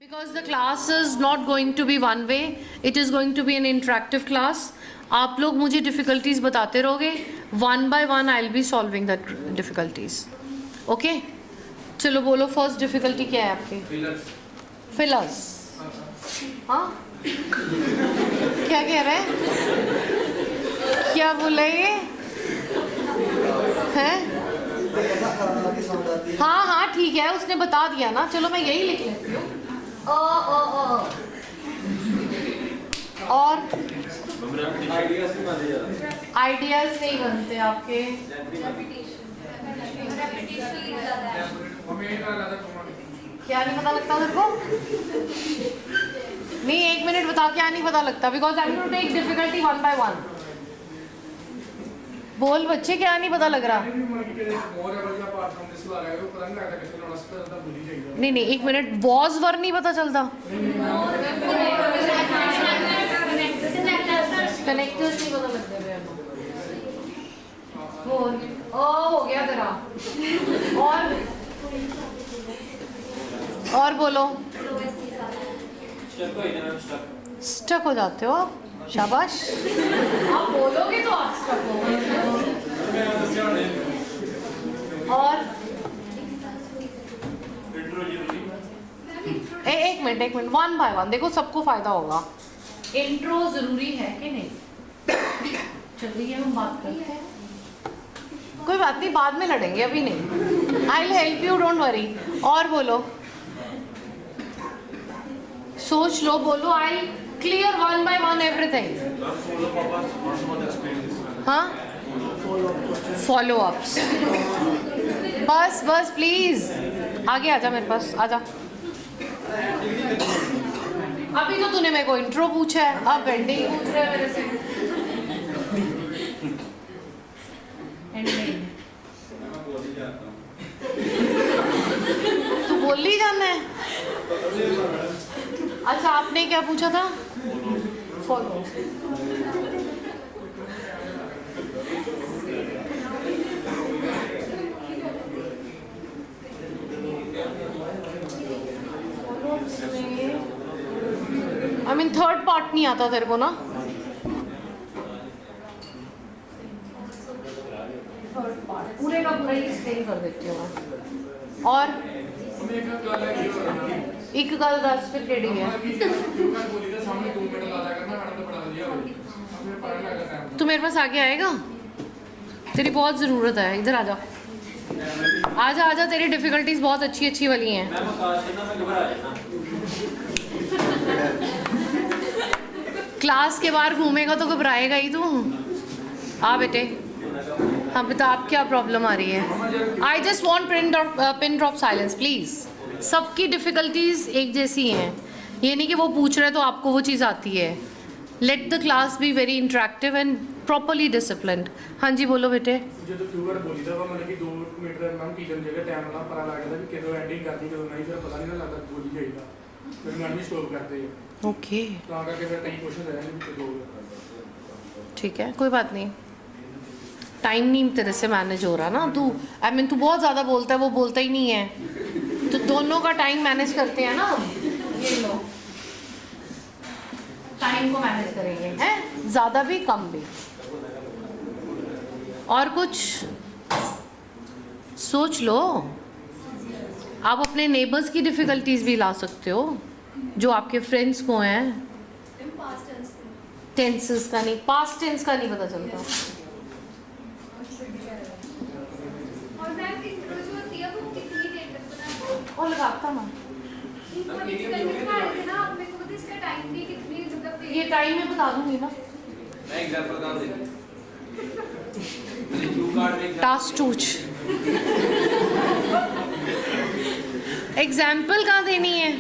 Because the class is not going to be one way, it is going to be an interactive class. आप लोग मुझे difficulties बताते रहोगे, one by one I'll be solving the difficulties. Okay? चलो बोलो first difficulty क्या है आपकी? Fillers. हाँ? क्या कह रहे हैं? क्या बोला ये? हैं? हाँ हाँ ठीक है, उसने बता दिया ना, चलो मैं यही लिख लेती हूँ. और आइडियाज नहीं बनते आपके. क्या नहीं पता लगता तेरे को? नहीं, 1 मिनट बता, क्या नहीं पता लगता? Because I will take difficulty one by one. बोल बच्चे, क्या नहीं पता लग रहा? नहीं नहीं, 1 मिनट. वॉज वर नहीं पता चलता? कनेक्टर्स नहीं पता लगते. हो गया तेरा. और बोलो. स्टक हो जाते हो आप. शाबाश. आप बोलोगे तो आप स्टक हो. और एक मिनट, वन बाय वन. देखो सबको फायदा होगा. इंट्रो जरूरी है कि नहीं? चलिए हम बात करते हैं. कोई बात नहीं, बाद में लड़ेंगे, अभी नहीं. I will help you, don't worry. और बोलो, सोच लो, बोलो. I clear one by one everything. हाँ, फॉलो अप्स. बस बस प्लीज आगे आजा, मेरे पास आजा. अभी तो तूने मेरे को इंट्रो पूछा है, अब बेंडिंग पूछ रहा है मेरे से. तू बोल ही जाना है. अच्छा, आपने क्या पूछा था? Follow. I mean third part नहीं आता तेरे को ना? थर्ड पार्ट पूरे का पूरा एक्सप्लेन कर देती हूँ मैं. और एक गल दस फिर केड़ी है. तू मेरे पास आगे आएगा? तेरी बहुत ज़रूरत है. इधर आ जा, आजा आजा. तेरी डिफिकल्टीज बहुत अच्छी अच्छी वाली हैं. क्लास के बाहर घूमेगा तो घबराएगा ही तू. आ बेटे. हाँ बता, आप क्या प्रॉब्लम आ रही है? I just want pin drop silence please. सबकी डिफ़िकल्टीज एक जैसी हैं. ये नहीं कि वो पूछ रहे तो आपको वो चीज़ आती है. Let the class be very interactive and properly disciplined. हाँ जी बोलो बेटे. ओके ठीक है, कोई बात नहीं. टाइम नहीं तेरे से मैनेज हो रहा ना. तू आई मीन तू बहुत ज़्यादा बोलता है, वो बोलता ही नहीं है. तो दोनों का टाइम मैनेज करते हैं ना. ये लो, टाइम को मैनेज करेंगे, हैं? ज़्यादा भी कम भी. और कुछ सोच लो. आप अपने नेबर्स की डिफ़िकल्टीज भी ला सकते हो, जो आपके फ्रेंड्स को हैं. टेंसेस का नहीं, पास्ट टेंस का नहीं पता चलता. और लगाता मैं ये टाइम में बता दूंगी ना. टास्क टूच एग्जाम्पल कहाँ देनी है?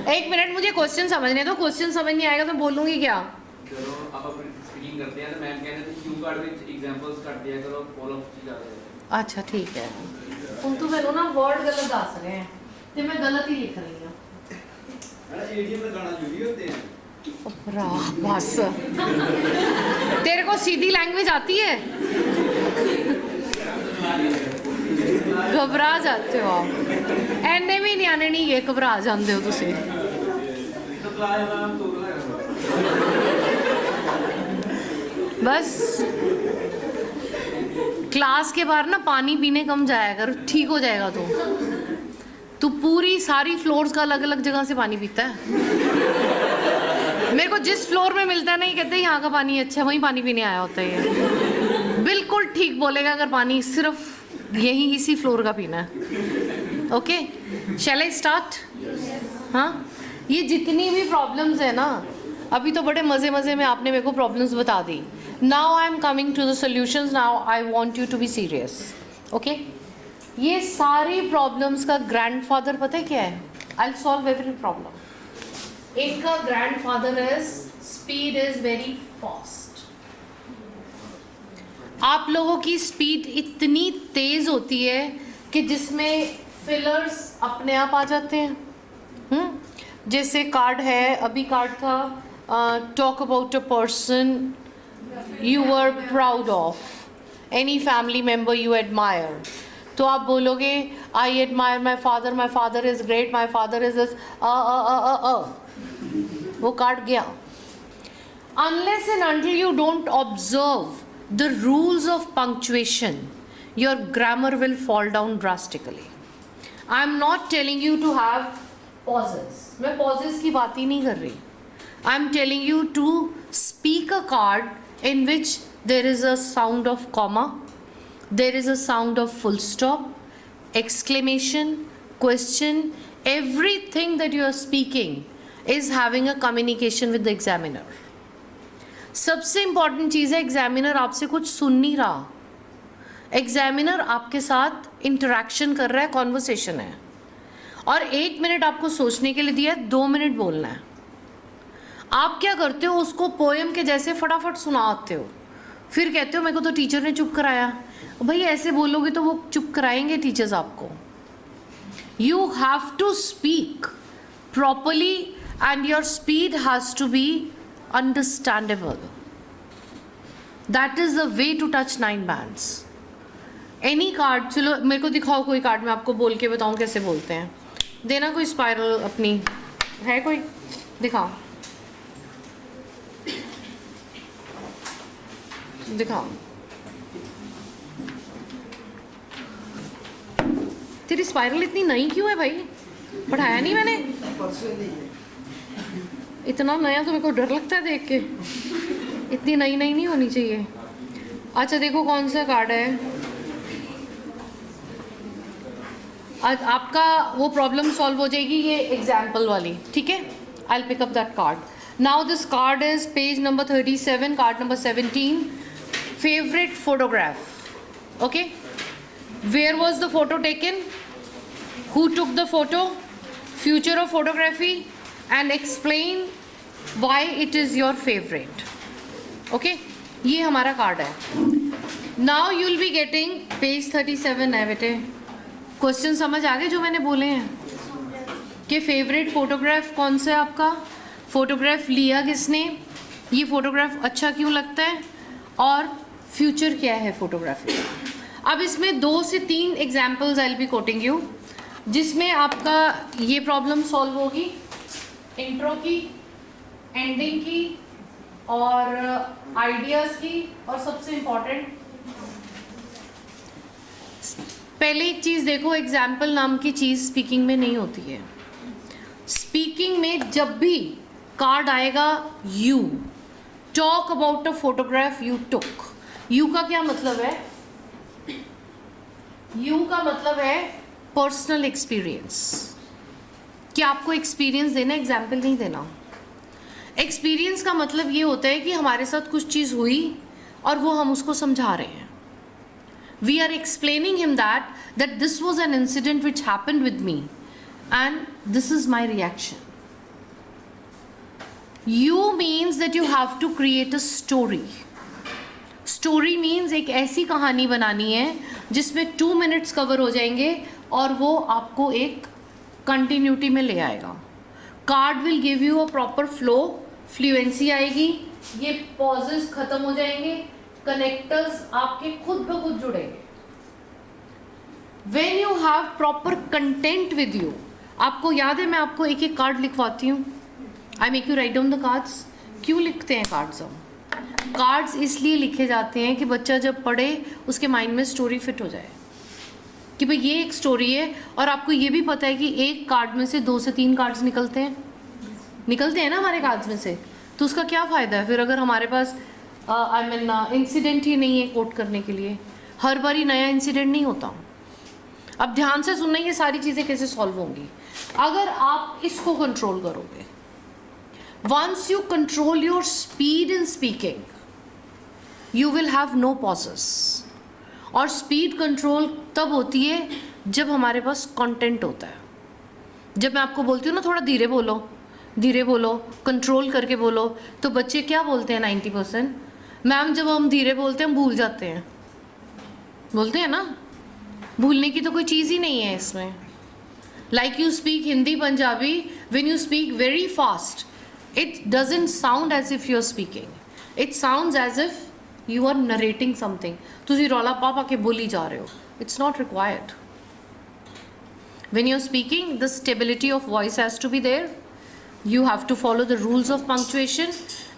1 मिनट, मुझे क्वेश्चन समझने दो. क्वेश्चन समझ नहीं आएगा तो बोलूँगी क्या? अच्छा ठीक है. ਹੁਣ ਤੂੰ ਮੈਨੂੰ ਨਾ ਵਰਡ ਗਲਤ ਦੱਸ ਰਹੇ ਹੈ ਤੇ ਮੈਂ ਗਲਤ ਹੀ ਲਿਖ ਰਹੀ ਹਾਂ. ਏਡੀਐਮ ਲਗਾਣਾ ਜ਼ਰੂਰੀ ਹੁੰਦੇ ਹੈ. बस तेरे को सीधी लैंग्वेज आती है? घबरा जाते हो आप. ਐਨੇ ਵੀ ਨਿਆਣੇ ਨਹੀਂ ਗੇ, ਘਬਰਾ ਜਾਂਦੇ ਹੋ ਤੁਸੀਂ। बस क्लास के बाहर ना पानी पीने कम जाया कर, ठीक हो जाएगा। तू पूरी सारी फ्लोर्स का अलग अलग जगह से पानी पीता है। मेरे को जिस फ्लोर में मिलता है ना, ये कहते हैं यहाँ का पानी अच्छा है, वहीं पानी पीने आया होता है ये। बिल्कुल ठीक बोलेगा अगर पानी सिर्फ यही इसी फ्लोर का पीना है। Okay, shall I start? हाँ, ये जितनी भी प्रॉब्लम्स है ना, अभी तो बड़े मज़े मज़े में आपने मेरे को प्रॉब्लम्स बता दी। Now I am coming to the solutions. Now I want you to be serious. Okay, ये सारी प्रॉब्लम्स का ग्रैंडफादर पता है क्या है? I will solve every problem. एक का grandfather is speed is very fast. आप लोगों की स्पीड इतनी तेज होती है कि जिसमें फिलर्स अपने आप आ जाते हैं। जैसे कार्ड है, अभी कार्ड था, talk about a person you are proud of, any family member you admire. तो आप बोलोगे I admire my father is great, my father is this, वो कार्ड गया। Unless and until you don't observe the rules of punctuation, your grammar will fall down drastically. I am not telling you to have pauses. मैं pauses की बात ही नहीं कर रही. I am telling you to speak a card in which there is a sound of comma, there is a sound of full stop, exclamation, question. Everything that you are speaking is having a communication with the examiner. सबसे important चीज़ है, examiner आपसे कुछ सुन नहीं रहा। Examiner आपके साथ interaction कर रहा है, कॉन्वर्सेशन है, और 1 मिनट आपको सोचने के लिए दिया है, 2 मिनट बोलना है। आप क्या करते हो, उसको पोएम के जैसे फटाफट सुनाते हो, फिर कहते हो मेरे को तो टीचर ने चुप कराया। भाई ऐसे बोलोगे तो वो चुप कराएंगे टीचर्स आपको। You have to speak properly and your speed has to be understandable. That is the way to touch 9 bands. Any card, चलो मेरे को दिखाओ कोई कार्ड, मैं आपको बोल के बताऊँ कैसे बोलते हैं। देना कोई स्पाइरल अपनी है, कोई दिखाओ दिखाओ। तेरी स्पाइरल इतनी नई क्यों है भाई? पढ़ाया नहीं मैंने? इतना नया तो मेरे को डर लगता है देख के। इतनी नई नहीं होनी चाहिए। अच्छा देखो कौन सा कार्ड है। आज आपका वो प्रॉब्लम सॉल्व हो जाएगी, ये एग्जाम्पल वाली, ठीक है? I will pick up that card. Now this card is page number 37, card number 17, favourite photograph. Okay, where was the photo taken, who took the photo, future of photography, and explain why it is your favorite. Okay, ये हमारा card है। Now you will be getting page 37 है बेटे। Question समझ आ गए जो मैंने बोले हैं कि फेवरेट फोटोग्राफ कौन सा है आपका, फोटोग्राफ लिया किसने, ये फोटोग्राफ अच्छा क्यों लगता है, और फ्यूचर क्या है फोटोग्राफी का। अब इसमें 2 से 3 examples I will be coating you, जिसमें आपका ये प्रॉब्लम सॉल्व होगी, इंट्रो की, एंडिंग की, और आइडियाज़ की, और सबसे इम्पॉर्टेंट पहले एक चीज़ देखो, एग्जाम्पल नाम की चीज़ स्पीकिंग में नहीं होती है। स्पीकिंग में जब भी कार्ड आएगा, you talk about a photograph you took. You का क्या मतलब है? यू का मतलब है पर्सनल एक्सपीरियंस, कि आपको एक्सपीरियंस देना, एग्जाम्पल नहीं देना। एक्सपीरियंस का मतलब ये होता है कि हमारे साथ कुछ चीज़ हुई और वो हम उसको समझा रहे हैं। We are explaining him that this was an incident which happened with me and this is my reaction. You means that you have to create a story. Story means एक ऐसी कहानी बनानी है जिसमें 2 मिनट्स कवर हो जाएंगे और वो आपको एक कंटिन्यूटी में ले आएगा। Card will give you a proper flow, fluency आएगी, ये पॉजेस खत्म हो जाएंगे, कनेक्टर्स आपके खुद ब खुद जुड़ेंगे। When you have proper content with you. आपको याद है मैं आपको एक एक कार्ड लिखवाती हूँ. I make you write down the cards. क्यों लिखते हैं कार्ड्स हम? कार्ड्स इसलिए लिखे जाते हैं कि बच्चा जब पढ़े उसके माइंड में स्टोरी फिट हो जाए कि भाई ये एक स्टोरी है. और आपको ये भी पता है कि एक कार्ड में से 2 से 3 कार्ड्स निकलते हैं ना हमारे कार्ड्स में से. तो उसका क्या फ़ायदा है फिर अगर हमारे पास इंसिडेंट ही नहीं है कोट करने के लिए. हर बार ही नया इंसिडेंट नहीं होता. अब ध्यान से सुनना, ये सारी चीज़ें कैसे सॉल्व होंगी अगर आप इसको कंट्रोल करोगे. Once you control your speed in speaking you will have no pauses. और स्पीड कंट्रोल तब होती है जब हमारे पास कंटेंट होता है. जब मैं आपको बोलती हूँ ना थोड़ा धीरे बोलो, कंट्रोल करके बोलो, तो बच्चे क्या बोलते हैं 90%? मैम जब हम धीरे बोलते हैं हम भूल जाते हैं. बोलते हैं ना, भूलने की तो कोई चीज़ ही नहीं है इसमें. Like you speak Hindi Punjabi, when you speak very fast it doesn't sound as if you're speaking. It sounds as if you are narrating something. तुसी रौला पापा के बोली जा रहे हो. It's not required. When you're speaking, the stability of voice has to be there. You have to follow the rules of punctuation.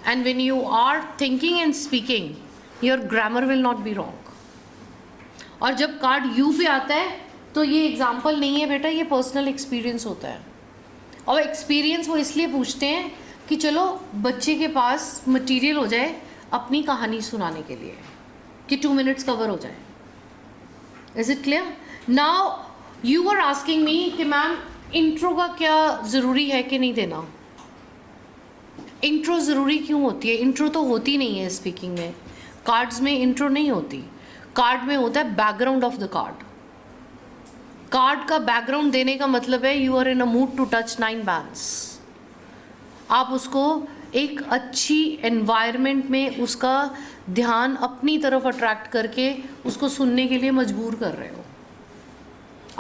And when you are thinking and speaking, your grammar will not be wrong. और जब card you पे आता है तो ये example नहीं है बेटा, ये पर्सनल एक्सपीरियंस होता है. और एक्सपीरियंस वो इसलिए पूछते हैं कि चलो बच्चे के पास मटेरियल हो जाए अपनी कहानी सुनाने के लिए, कि 2 मिनट्स कवर हो जाए. Is it clear? Now you are asking me कि मैम इंट्रो का क्या ज़रूरी है कि नहीं देना. इंट्रो ज़रूरी क्यों होती है? इंट्रो तो होती नहीं है स्पीकिंग में. कार्ड्स में इंट्रो नहीं होती. कार्ड में होता है background of the card. Card का बैकग्राउंड देने का मतलब है you are in a mood to touch 9 bands. आप उसको एक अच्छी एनवायरनमेंट में उसका ध्यान अपनी तरफ अट्रैक्ट करके उसको सुनने के लिए मजबूर कर रहे हो.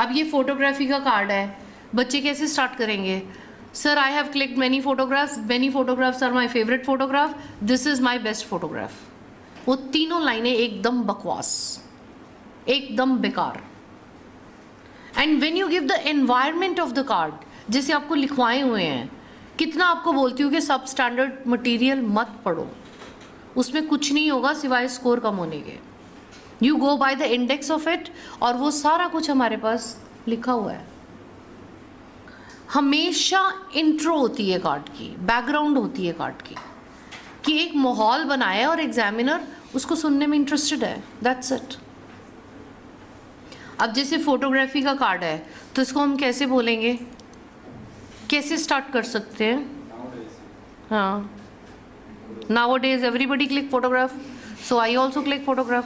अब ये फोटोग्राफी का कार्ड है, बच्चे कैसे स्टार्ट करेंगे? Sir I have clicked many photographs are my favourite photograph, this is my best photograph. वो तीनों लाइनें एकदम बकवास, एकदम बेकार. And when you give the environment of the card, जैसे आपको लिखवाए हुए हैं, कितना आपको बोलती हूँ कि सब स्टैंडर्ड मटेरियल मत पढ़ो, उसमें कुछ नहीं होगा सिवाय स्कोर कम होने के. You go by the index of it, और वो सारा कुछ हमारे पास लिखा हुआ है. हमेशा इंट्रो होती है कार्ड की, बैकग्राउंड होती है कार्ड की, कि एक माहौल बनाया और एग्जामिनर उसको सुनने में इंटरेस्टेड है. That's it. अब जैसे फोटोग्राफी का कार्ड है तो इसको हम कैसे बोलेंगे, कैसे स्टार्ट कर सकते हैं? हाँ, nowadays everybody click photograph, so I also click photograph.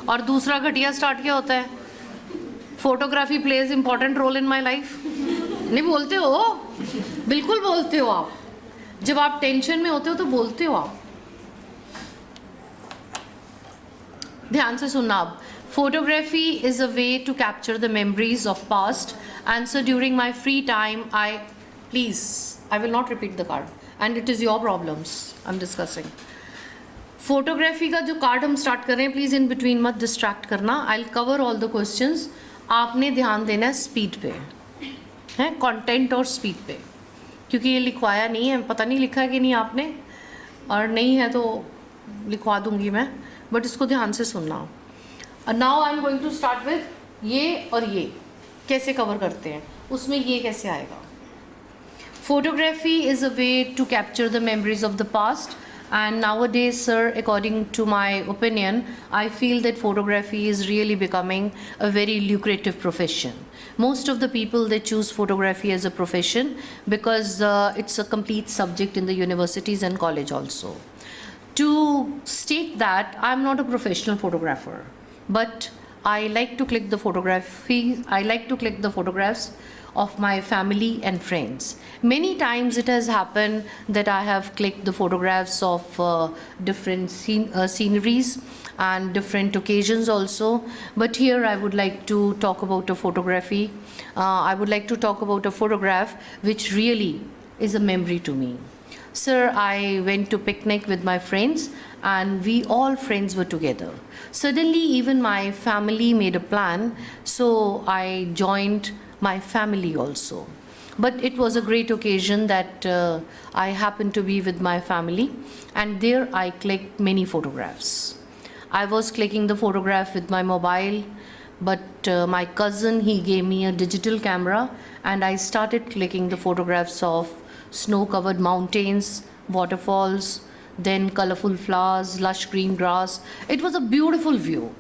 और दूसरा घटिया स्टार्ट क्या होता है? Photography plays important role in my life. नहीं बोलते हो? बिल्कुल बोलते हो आप. जब आप टेंशन में होते हो तो बोलते हो आप. ध्यान से सुनना. अब photography is a way to capture the memories of past. Answer during my free time. I will not repeat the card, and it is your problems I'm discussing. Photography का जो कार्ड हम स्टार्ट कर रहे हैं, please in between मत distract करना. I will cover all the questions. आपने ध्यान देना है स्पीड पे, है कंटेंट और स्पीड पे, क्योंकि ये लिखवाया नहीं है. पता नहीं लिखा है कि नहीं आपने, और नहीं है तो लिखवा दूंगी मैं, बट इसको ध्यान से सुनना. Now I am going to start with ये और ये कैसे कवर करते हैं, उसमें ये कैसे आएगा. Photography is a way to capture the memories of the past. And nowadays, sir, according to my opinion, I feel that photography is really becoming a very lucrative profession. Most of the people, they choose photography as a profession because it's a complete subject in the universities and college also. To state that, I'm not a professional photographer, but I like to click the photographs of my family and friends. Many times it has happened that I have clicked the photographs of different sceneries and different occasions also. But here I would like to talk about a photography. I would like to talk about a photograph which really is a memory to me. Sir, I went to picnic with my friends and we all friends were together. Suddenly even my family made a plan, so I joined my family also. But it was a great occasion that I happened to be with my family, and there I clicked many photographs. I was clicking the photograph with my mobile, but my cousin, he gave me a digital camera and I started clicking the photographs of snow-covered mountains, waterfalls, then colorful flowers, lush green grass. It was a beautiful view.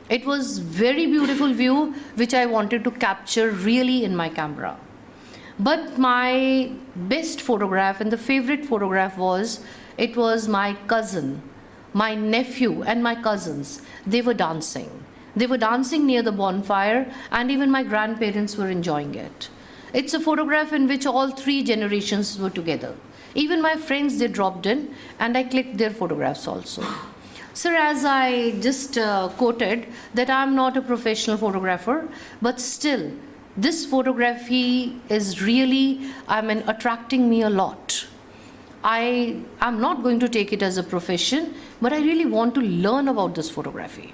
It was very beautiful view which I wanted to capture really in my camera. But my best photograph and the favorite photograph was, it was my cousin, my nephew and my cousins. They were dancing. They were dancing near the bonfire and even my grandparents were enjoying it. It's a photograph in which all three generations were together. Even my friends, they dropped in and I clicked their photographs also. Sir, as I just quoted that I'm not a professional photographer, but still this photography is really, attracting me a lot. I am not going to take it as a profession, but I really want to learn about this photography.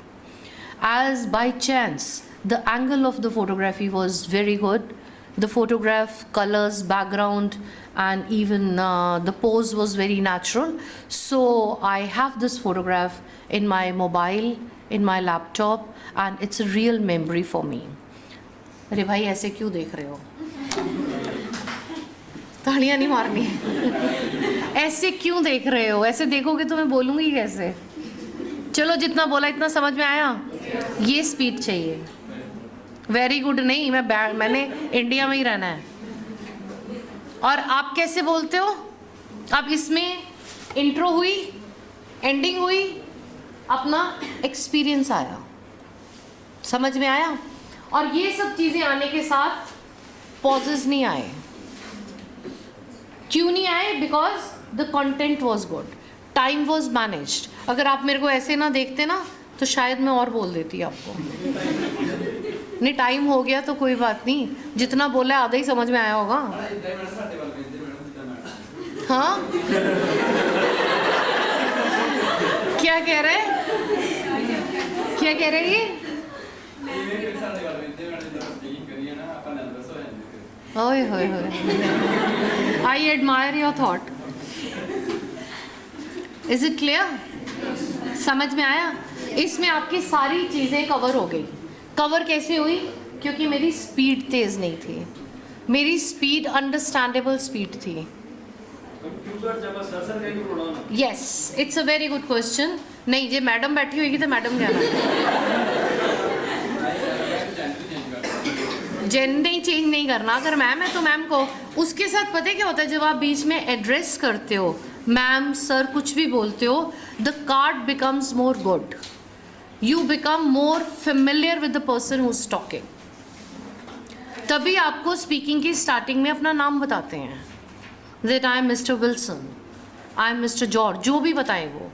As by chance, the angle of the photography was very good. The photograph, colors, background, and even the pose was very natural. So I have this photograph in my mobile, in my laptop, and it's a real memory for me. अरे भाई ऐसे क्यों देख रहे हो? तालियां नहीं मारनी. ऐसे क्यों देख रहे हो? ऐसे देखोगे तो मैं बोलूँगी कैसे? चलो जितना बोला इतना समझ में आया? ये स्पीड चाहिए. वेरी गुड नहीं, मैंने इंडिया में ही रहना है. और आप कैसे बोलते हो? अब इसमें इंट्रो हुई, एंडिंग हुई, अपना एक्सपीरियंस आया, समझ में आया. और ये सब चीज़ें आने के साथ पॉजेस नहीं आए. क्यों नहीं आए? Because the content was good, time was managed. अगर आप मेरे को ऐसे ना देखते ना तो शायद मैं और बोल देती आपको. नहीं, टाइम हो गया तो कोई बात नहीं, जितना बोला आधा ही समझ में आया होगा. हाँ, क्या कह रहे हैं? क्या कह रहे हैं? ओए होए होए. I admire your thought. Is it clear? समझ में आया? इसमें आपकी सारी चीज़ें कवर हो गई. कवर कैसे हुई? क्योंकि मेरी स्पीड तेज़ नहीं थी. मेरी स्पीड अंडरस्टैंडेबल स्पीड थी. Yes, it's a very good question. नहीं, ये मैडम बैठी होगी तो मैडम क्या जेंडर नहीं चेंज नहीं करना. अगर मैम है तो मैम को. उसके साथ पता है क्या होता है? जब आप बीच में एड्रेस करते हो, मैम सर कुछ भी बोलते हो, the card becomes more good. You become more familiar with the person who's talking. तभी आपको स्पीकिंग की स्टार्टिंग में अपना नाम बताते हैं. That I am Mr. Wilson, I am Mr. George, जो भी बताएं वो.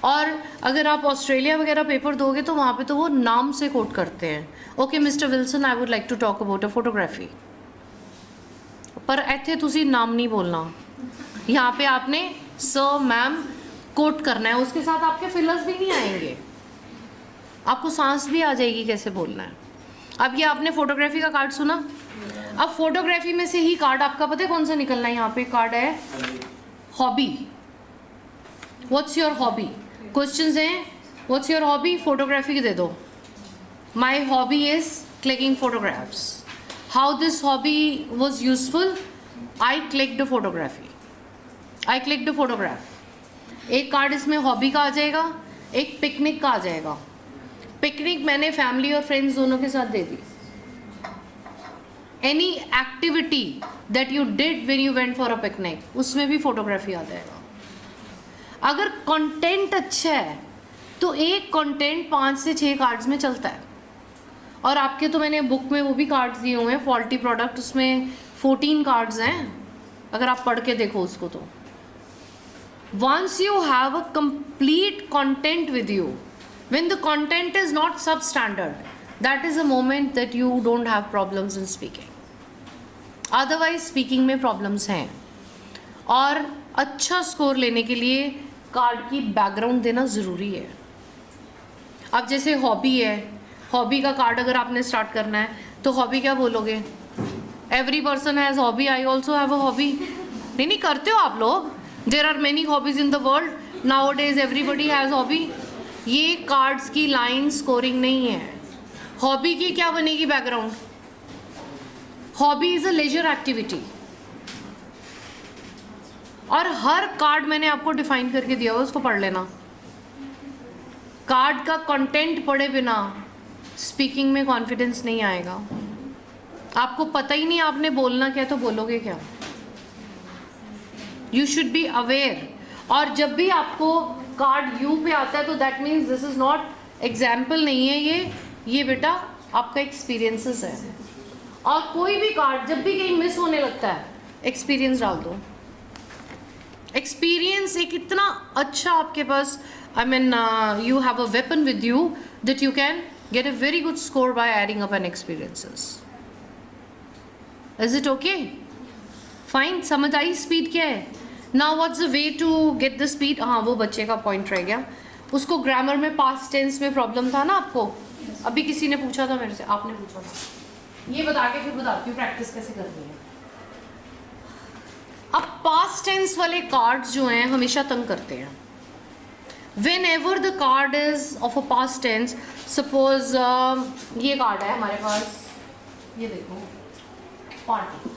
और अगर आप ऑस्ट्रेलिया वगैरह पेपर दोगे तो वहाँ पे तो वो नाम से कोट करते हैं. Okay Mister Wilson, I would like to talk about a photography. पर ਇੱਥੇ ਤੁਸੀਂ नाम नहीं बोलना. यहाँ पे आपने सर मैम कोट करना है. उसके साथ आपके फिलर्स भी नहीं आएंगे, आपको सांस भी आ जाएगी कैसे बोलना है. अब ये आपने फोटोग्राफी का कार्ड सुना. अब फोटोग्राफी में से ही कार्ड आपका पता है कौन सा निकलना है. यहाँ पे कार्ड है hobby. What's your hobby? Questions हैं. What's your hobby? फोटोग्राफी की दे दो. My hobby is clicking photographs. How this hobby was useful? I clicked photography. I clicked photograph. एक कार्ड इसमें हॉबी का आ जाएगा, एक पिकनिक का आ जाएगा. पिकनिक मैंने फैमिली और फ्रेंड्स दोनों के साथ दे दी. Any activity that you did when you went for a picnic, उसमें भी फोटोग्राफी आ जाएगा. अगर कंटेंट अच्छा है तो एक कंटेंट 5 से 6 कार्ड्स में चलता है. और आपके तो मैंने बुक में वो भी कार्ड्स दिए हुए हैं, फॉल्टी प्रोडक्ट, उसमें 14 कार्ड्स हैं. अगर आप पढ़ के देखो उसको तो once you have a complete content with you, when the content is not substandard, that is a moment that you don't have problems in speaking. Otherwise speaking में problems हैं. और अच्छा स्कोर लेने के लिए कार्ड की बैकग्राउंड देना ज़रूरी है। अब जैसे हॉबी है, हॉबी का कार्ड अगर आपने स्टार्ट करना है तो हॉबी क्या बोलोगे? Every person has hobby, I also have a hobby. नहीं करते हो आप लोग? There are many hobbies in the world, now days everybody has hobby. ये कार्ड्स की लाइन स्कोरिंग नहीं है। हॉबी की क्या बनेगी background? Hobby is a leisure activity. और हर कार्ड मैंने आपको डिफाइन करके दिया हुआ, उसको पढ़ लेना। कार्ड का कंटेंट पढ़े बिना स्पीकिंग में कॉन्फिडेंस नहीं आएगा। आपको पता ही नहीं आपने बोलना क्या तो बोलोगे क्या। You should be aware. और जब भी आपको कार्ड यू पे आता है तो that means this is not example नहीं है, ये बेटा आपका एक्सपीरियंसेस है। और कोई भी कार्ड जब भी कहीं मिस होने लगता है एक्सपीरियंस डाल दो। एक्सपीरियंस एक इतना अच्छा आपके पास, I mean you have a weapon with you that you can get a very good score by adding up an experiences. Is it okay? Fine, समझ आई स्पीड क्या है? Now what's the way to get the speed? हाँ, वो बच्चे का point रह गया। उसको ग्रामर में पास्ट टेंस में प्रॉब्लम था ना आपको, अभी किसी ने पूछा था मेरे से, आपने पूछा था। ये बता के फिर बताती हूँ प्रैक्टिस कैसे करनी है। अब पास्ट टेंस वाले कार्ड्स जो हैं हमेशा तंग करते हैं। Whenever the card is of a past tense, suppose ये कार्ड है हमारे पास, ये देखो पार्टी।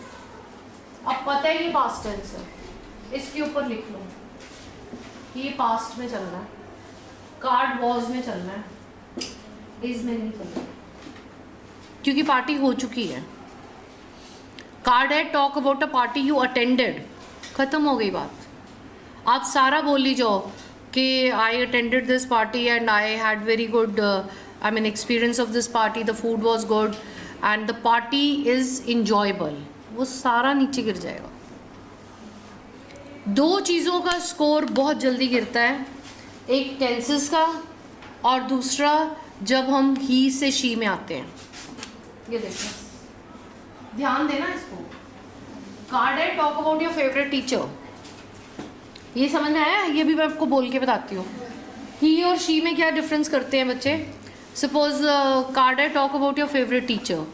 अब पता है ये पास्ट टेंस है, इसके ऊपर लिख लो ये पास्ट में चलना है, कार्ड वॉज में चलना है, इसमें नहीं चलना क्योंकि पार्टी हो चुकी है। कार्ड है talk about a party you attended, खत्म हो गई बात। आप सारा बोल ली जाओ कि I attended this party and I had very good I mean experience of this party, the food was good and the party is enjoyable, वो सारा नीचे गिर जाएगा। दो चीज़ों का स्कोर बहुत जल्दी गिरता है, एक टेंसेस का और दूसरा जब हम ही से शी में आते हैं। ये देखो, ध्यान देना इसको। कार्ड है talk about your favourite teacher, ये समझ में आया? ये भी मैं आपको बोल के बताती हूँ। ही और शी में क्या डिफरेंस करते हैं बच्चे? सपोज कार्ड है talk about your favourite teacher,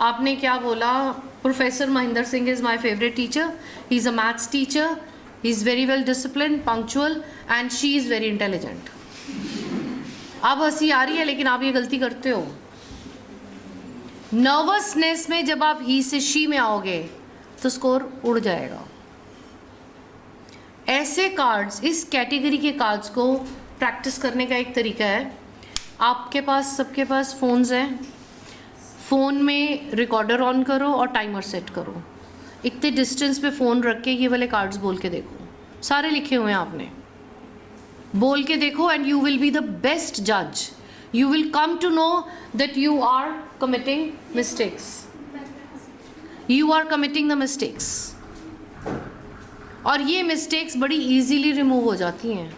आपने क्या बोला? Professor Mahendra Singh is my favourite teacher, he is a maths teacher, he is very well discipline, punctual and she is very intelligent. अब हंसी आ रही है लेकिन आप ये गलती करते हो। नर्वसनेस में जब आप ही से शी में आओगे तो स्कोर उड़ जाएगा। ऐसे कार्ड्स, इस कैटेगरी के कार्ड्स को प्रैक्टिस करने का एक तरीका है, आपके पास सबके पास फ़ोन्स हैं, फ़ोन में रिकॉर्डर ऑन करो और टाइमर सेट करो। इतने डिस्टेंस पे फ़ोन रख के ये वाले कार्ड्स बोल के देखो, सारे लिखे हुए हैं आपने, बोल के देखो and you will be the best जज। You will come to know that you are committing mistakes. You are committing the mistakes. और ये mistakes बड़ी easily remove हो जाती हैं।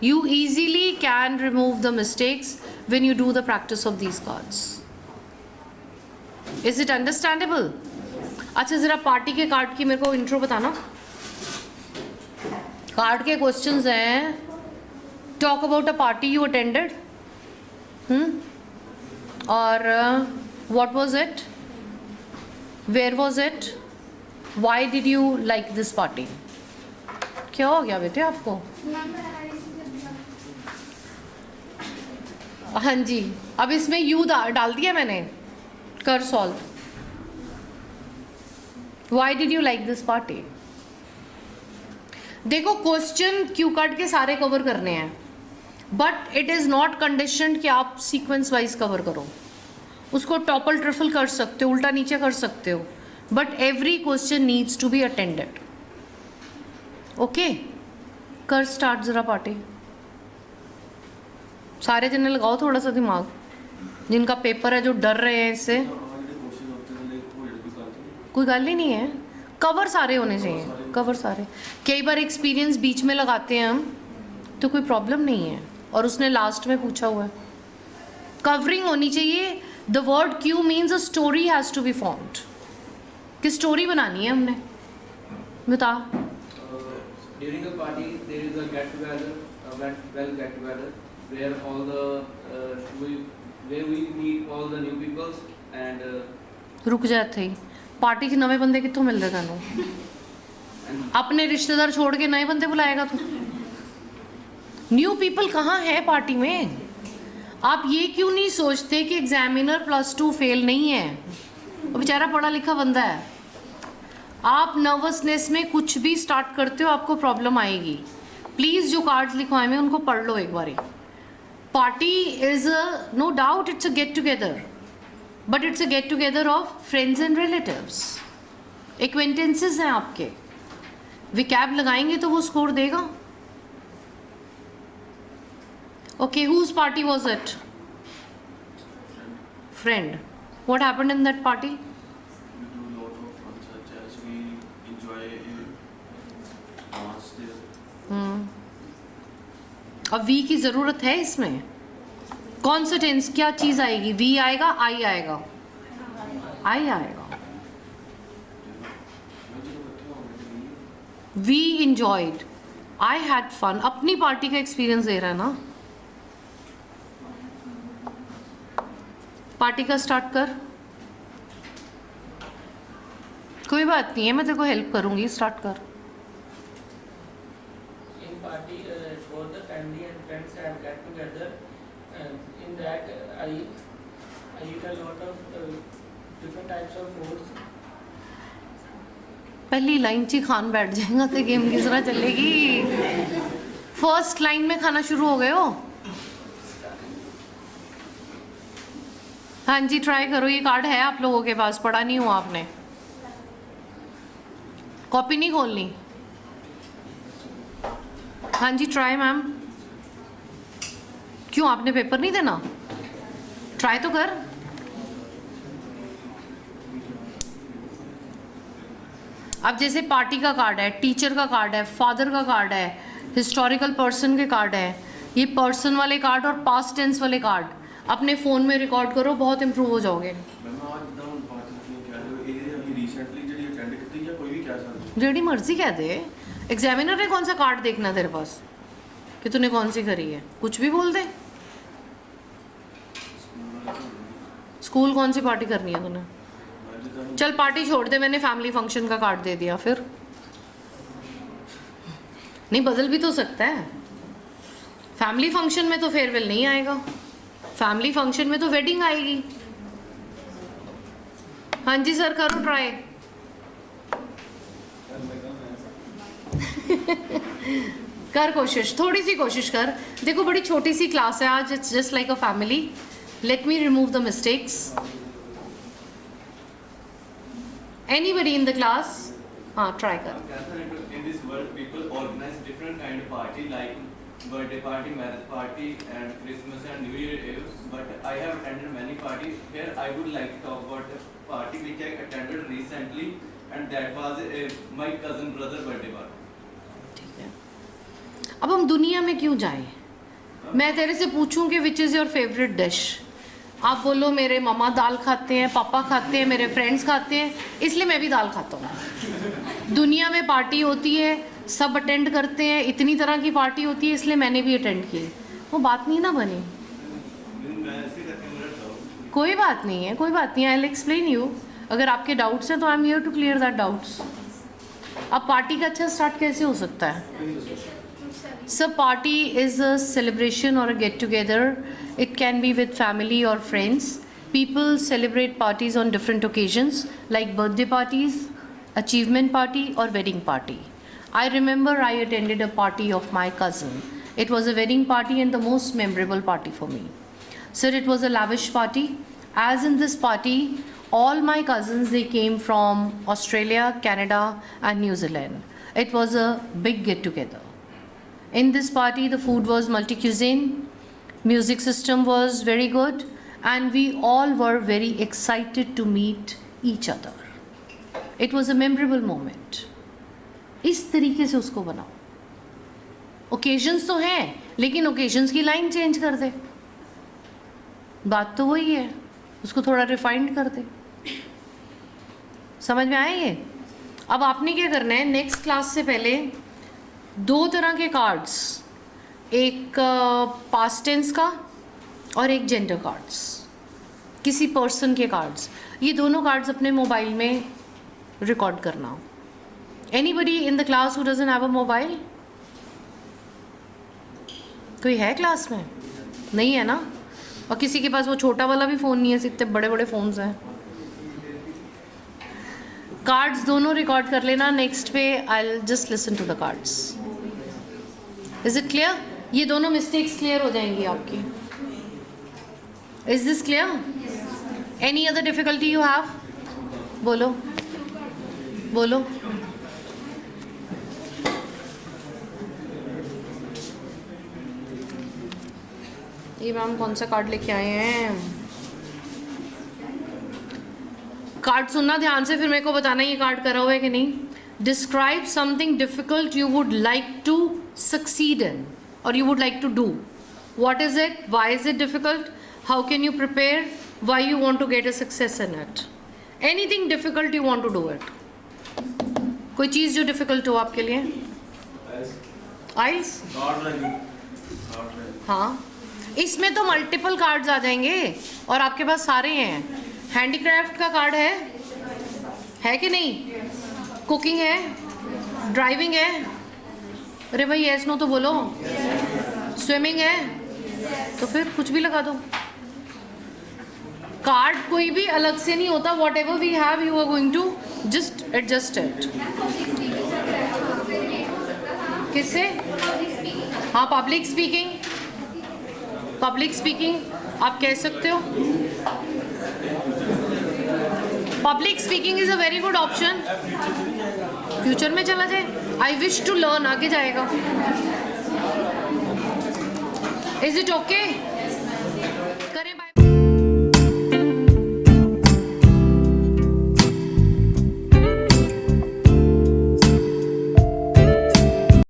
You easily can remove the mistakes when you do the practice of these cards. Is it understandable? अच्छा, ज़रा party के card की मेरे को इंट्रो बताना। कार्ड के क्वेश्चंस हैं, talk about a party you attended, और what was it, where was it, why did you like this party? क्या हो गया बेटे आपको? हाँ जी, अब इसमें you डाल दिया मैंने, कर solve. Why did you like this party? देखो, क्वेश्चन क्यू कार्ड के सारे कवर करने हैं, but it is not conditioned कि आप सीक्वेंस वाइज कवर करो। उसको टॉपल ट्रिफल कर सकते हो, उल्टा नीचे कर सकते हो, but every question needs to be attended. Okay, कर स्टार्ट ज़रा पार्टी। सारे जने लगाओ थोड़ा सा दिमाग, जिनका पेपर है, जो डर रहे हैं इससे। कोई गल ही नहीं है, कवर सारे होने चाहिए, कवर सारे। कई बार एक्सपीरियंस बीच में लगाते हैं हम, तो कोई प्रॉब्लम नहीं है, और उसने लास्ट में पूछा हुआ है। कवरिंग होनी चाहिए। The word Q means a story has to be formed, कि स्टोरी बनानी है हमने। बता During a party, there is a get-together, get-together, where all the where we meet all the new peoples and रुक जा ਇੱਥੇ ਹੀ ਪਾਰਟੀ 'ਚ ਨਵੇਂ ਬੰਦੇ ਕਿੱਥੋਂ ਮਿਲਦੇ ਤੈਨੂੰ अपने रिश्तेदार छोड़ के नए बंदे बुलाएगा तू न्यू पीपल कहाँ है पार्टी में आप ये क्यों नहीं सोचते कि एग्जामिनर +2 फेल नहीं है वो बेचारा पढ़ा लिखा बंदा है आप नर्वसनेस में कुछ भी स्टार्ट करते हो आपको प्रॉब्लम आएगी प्लीज़ जो कार्ड्स लिखवाए में उनको पढ़ लो एक बारी party is no doubt it's a get together but it's a get together of friends and relatives acquaintances हैं आपके विकैब लगाएंगे तो वो स्कोर देगा okay whose party was it friend what happened in that party We do a lot of fun such as we enjoy dance there. अब we की ज़रूरत है इसमें कौन सा टेंस क्या चीज़ आएगी वी आएगा आई आएगा आई आएगा we enjoyed I had fun अपनी पार्टी का एक्सपीरियंस दे रहा है ना पार्टी का स्टार्ट कर कोई बात नहीं है मैं तेरे को हेल्प करूंगी स्टार्ट कर In party, both the family and friends have get together. In that, I eat a lot of different types of foods. पहली लाइन ची खान बैठ जाएगा तो गेम किस तरह चलेगी फर्स्ट लाइन में खाना शुरू हो गए हो हाँ जी ट्राई करो ये कार्ड है आप लोगों के पास पढ़ा नहीं हुआ आपने कॉपी नहीं खोलनी हाँ जी ट्राई मैम क्यों आपने पेपर नहीं देना ट्राई तो कर अब जैसे पार्टी का कार्ड है टीचर का कार्ड है फादर का कार्ड है हिस्टोरिकल पर्सन के कार्ड है ये पर्सन वाले कार्ड और पास्ट टेंस वाले कार्ड अपने फ़ोन में रिकॉर्ड करो बहुत इंप्रूव हो जाओगे मैं आज दाऊं पार्टी नहीं कह रहे ये अभी रिसेंटली ਜਿਹੜੀ ਅਟੈਂਡ ਕੀਤੀ ਜਾਂ ਕੋਈ ਵੀ ਕਹਿ ਸਕਦਾ जेडी मर्जी कह दे एग्जामिनर ने कौन सा कार्ड देखना तेरे पास कि तूने कौन सी करी है कुछ भी बोल दे स्कूल कौन सी पार्टी करनी है तूने चल पार्टी छोड़ दे मैंने फैमिली फंक्शन का कार्ड दे दिया फिर नहीं बदल भी तो सकता है फैमिली फंक्शन में तो फेयरवेल नहीं आएगा फैमिली फंक्शन में तो वेडिंग आएगी हाँ जी सर करो ट्राई कर कोशिश थोड़ी सी कोशिश कर देखो बड़ी छोटी सी क्लास है आज it's just like a family let me remove the mistakes Anybody in the class? Try kar. In this world, people organize different kind of party like birthday party, marriage party, and Christmas and New Year Eve. But I have attended many parties. Here, I would like to talk about a party which I attended recently, and that was my cousin brother birthday party. ठीक है. अब हम दुनिया में क्यों जाएं? मैं तेरे से पूछूं कि which is your favorite dish? आप बोलो मेरे मामा दाल खाते हैं पापा खाते हैं मेरे फ्रेंड्स खाते हैं इसलिए मैं भी दाल खाता हूँ दुनिया में पार्टी होती है सब अटेंड करते हैं इतनी तरह की पार्टी होती है इसलिए मैंने भी अटेंड की वो बात नहीं ना बनी कोई बात नहीं है आई विल एक्सप्लेन यू अगर आपके डाउट्स हैं तो I am here to clear that doubts अब पार्टी का अच्छा स्टार्ट कैसे हो सकता है So party is a celebration or a get together. It can be with family or friends. People celebrate parties on different occasions like birthday parties, achievement party or wedding party. I remember I attended a party of my cousin. It was a wedding party and the most memorable party for me. Sir, it was a lavish party. As in this party, all my cousins they came from Australia, Canada and New Zealand. It was a big get together. In this party, the food was multi-cuisine, music system was very good, and we all were very excited to meet each other. It was a memorable moment. इस तरीके से उसको बनाओ occasions तो हैं लेकिन occasions की line change कर दे बात तो वही है उसको थोड़ा रिफाइंड कर दे समझ में आए ये अब आपने क्या करना है नेक्स्ट क्लास से पहले दो तरह के कार्ड्स, एक पास्ट टेंस का और एक जेंडर कार्ड्स, किसी पर्सन के कार्ड्स। ये दोनों कार्ड्स अपने मोबाइल में रिकॉर्ड करना। Anybody in the class who doesn't have a mobile? कोई है क्लास में? नहीं है ना? और किसी के पास वो छोटा वाला भी फ़ोन नहीं है, इतने बड़े बड़े फ़ोन्स हैं। कार्ड्स दोनों रिकॉर्ड कर लेना। नेक्स्ट पे I will just listen to the cards. Is it clear? ये दोनों मिस्टेक्स क्लियर हो जाएंगी आपकी। Is this clear? Any other difficulty you have? बोलो बोलो। ये मैम कौन सा कार्ड लेके आए हैं? कार्ड सुनना ध्यान से, फिर मेरे को बताना ये कार्ड करा हुआ है कि नहीं। Describe something difficult you would like to succeed in और you would like to do. What is it? Why is it difficult? How can you prepare? Why you want to get a success in it? Anything difficult you want to do it. कोई चीज़ जो difficult हो आपके लिए? आइल्स? हाँ, इसमें तो multiple cards आ जाएंगे और आपके पास सारे हैं। हैंडीक्राफ्ट का कार्ड है कि नहीं? कुकिंग है? ड्राइविंग है? अरे भाई यस नो तो बोलो। स्विमिंग है? तो फिर कुछ भी लगा दो। कार्ड कोई भी अलग से नहीं होता। Whatever we have you are going to just adjust it. किससे? हाँ, पब्लिक स्पीकिंग। पब्लिक स्पीकिंग आप कह सकते हो। Public speaking is a very good option. Future में चला जाए। आई विश टू लर्न आगे जाएगा। Is it okay?